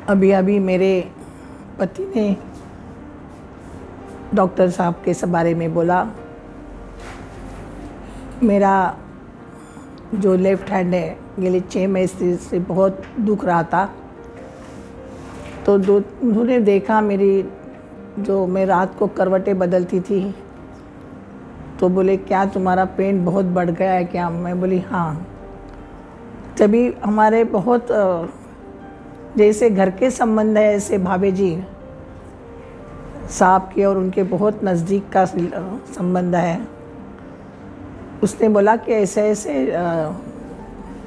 अभी अभी मेरे पति ने डॉक्टर साहब के बारे में बोला। मेरा जो लेफ़्ट हैंड है ये 6 महीने से बहुत दुख रहा था। तो उन्होंने देखा जो मैं रात को करवटें बदलती थी, तो बोले क्या तुम्हारा पेन बहुत बढ़ गया है क्या? मैं बोली हाँ। तभी हमारे बहुत जैसे घर के संबंध है, ऐसे भाभी जी साहब के और उनके बहुत नज़दीक का संबंध है। उसने बोला कि ऐसे ऐसे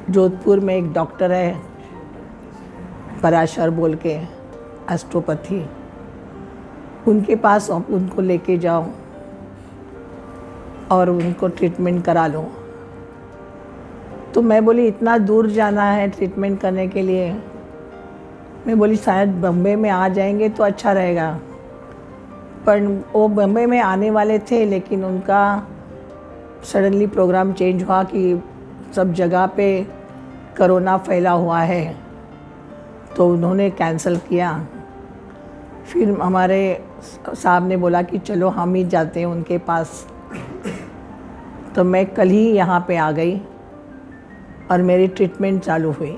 जोधपुर में एक डॉक्टर है पराशर बोल के, एस्ट्रोपैथी, उनके पास उनको लेके जाओ और उनको ट्रीटमेंट करा लो। तो मैं बोली इतना दूर जाना है ट्रीटमेंट करने के लिए? मैं बोली शायद बम्बई में आ जाएंगे तो अच्छा रहेगा। पर वो बम्बई में आने वाले थे, लेकिन उनका सडनली प्रोग्राम चेंज हुआ कि सब जगह पे कोरोना फैला हुआ है, तो उन्होंने कैंसिल किया। फिर हमारे साहब ने बोला कि चलो हम ही जाते हैं उनके पास। तो मैं कल ही यहाँ पे आ गई और मेरी ट्रीटमेंट चालू हुई।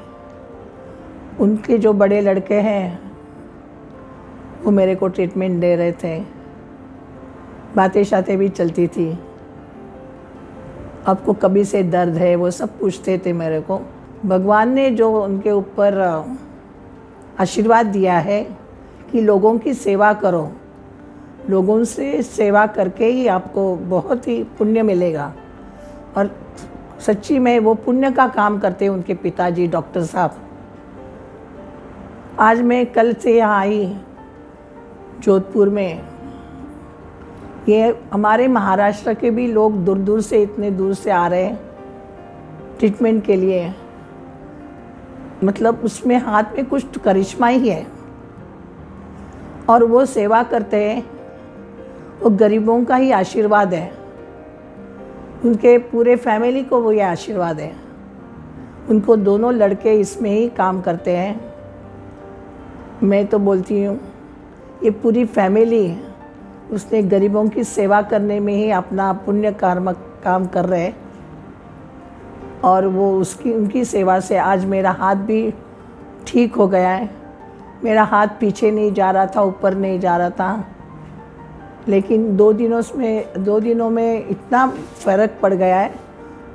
उनके जो बड़े लड़के हैं वो मेरे को ट्रीटमेंट दे रहे थे, बातें शातें भी चलती थी। आपको कभी से दर्द है वो सब पूछते थे मेरे को। भगवान ने जो उनके ऊपर आशीर्वाद दिया है कि लोगों की सेवा करो, लोगों से सेवा करके ही आपको बहुत ही पुण्य मिलेगा। और सच्ची में वो पुण्य का काम करते हैं उनके पिताजी डॉक्टर साहब। आज मैं कल से यहाँ आई जोधपुर में। ये हमारे महाराष्ट्र के भी लोग दूर दूर से, इतने दूर से आ रहे हैं ट्रीटमेंट के लिए। मतलब उसमें हाथ में कुछ करिश्मा ही है और वो सेवा करते हैं। वो गरीबों का ही आशीर्वाद है, उनके पूरे फैमिली को वो ये आशीर्वाद है। उनको दोनों लड़के इसमें ही काम करते हैं। मैं तो बोलती हूँ ये पूरी फैमिली उसने गरीबों की सेवा करने में ही अपना पुण्य काम कर रहे हैं। और वो उनकी सेवा से आज मेरा हाथ भी ठीक हो गया है। मेरा हाथ पीछे नहीं जा रहा था, ऊपर नहीं जा रहा था, लेकिन 2 दिनों में इतना फ़र्क पड़ गया है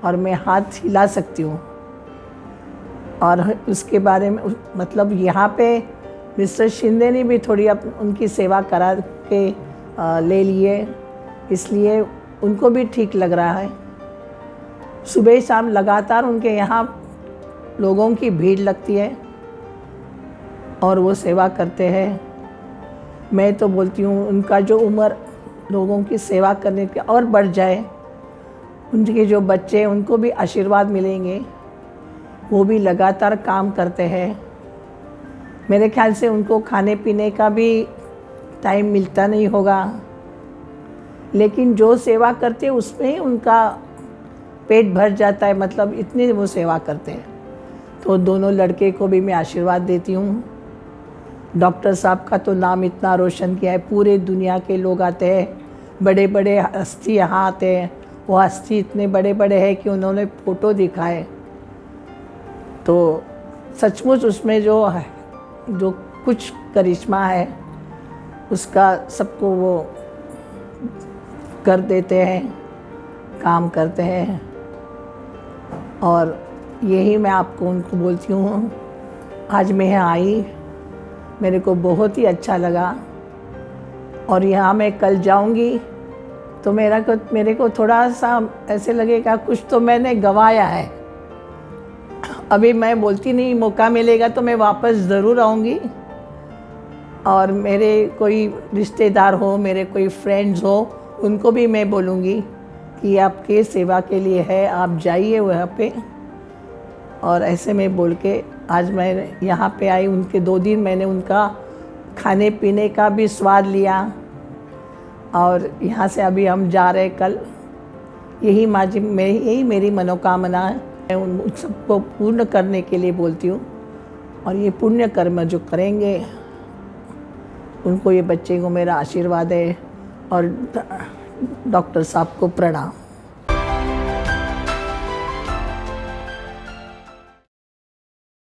और मैं हाथ हिला सकती हूँ। और उसके बारे में मतलब यहाँ पे मिस्टर शिंदे ने भी थोड़ी उनकी सेवा करा के ले लिए, इसलिए उनको भी ठीक लग रहा है। सुबह शाम लगातार उनके यहाँ लोगों की भीड़ लगती है और वो सेवा करते हैं। मैं तो बोलती हूँ उनका जो उम्र लोगों की सेवा करने की और बढ़ जाए, उनके जो बच्चे हैं उनको भी आशीर्वाद मिलेंगे। वो भी लगातार काम करते हैं। मेरे ख्याल से उनको खाने पीने का भी टाइम मिलता नहीं होगा, लेकिन जो सेवा करते हैं उसमें ही उनका पेट भर जाता है। मतलब इतनी वो सेवा करते हैं। तो दोनों लड़के को भी मैं आशीर्वाद देती हूँ। डॉक्टर साहब का तो नाम इतना रोशन किया है, पूरे दुनिया के लोग आते हैं, बड़े बड़े हस्ती यहाँ आते हैं। वो हस्ती इतने बड़े बड़े हैं कि उन्होंने फ़ोटो दिखाए। तो सचमुच उसमें जो कुछ करिश्मा है उसका सबको वो कर देते हैं, काम करते हैं। और यही मैं आपको उनको बोलती हूँ। आज मैं यहाँ आई, मेरे को बहुत ही अच्छा लगा। और यहाँ मैं कल जाऊँगी तो मेरे को थोड़ा सा ऐसे लगेगा कुछ तो मैंने गंवाया है। अभी मैं बोलती नहीं, मौका मिलेगा तो मैं वापस ज़रूर आऊँगी। और मेरे कोई रिश्तेदार हो, मेरे कोई फ्रेंड्स हो, उनको भी मैं बोलूँगी कि आपके सेवा के लिए है, आप जाइए वहाँ पे। और ऐसे में बोल के आज मैं यहाँ पे आई। उनके 2 दिन मैंने उनका खाने पीने का भी स्वाद लिया। और यहाँ से अभी हम जा रहे कल। यही मेरी मनोकामना है। मैं उन सबको पूर्ण करने के लिए बोलती हूँ। और ये पुण्य कर्म जो करेंगे उनको, ये बच्चे को मेरा आशीर्वाद है और डॉक्टर साहब को प्रणाम।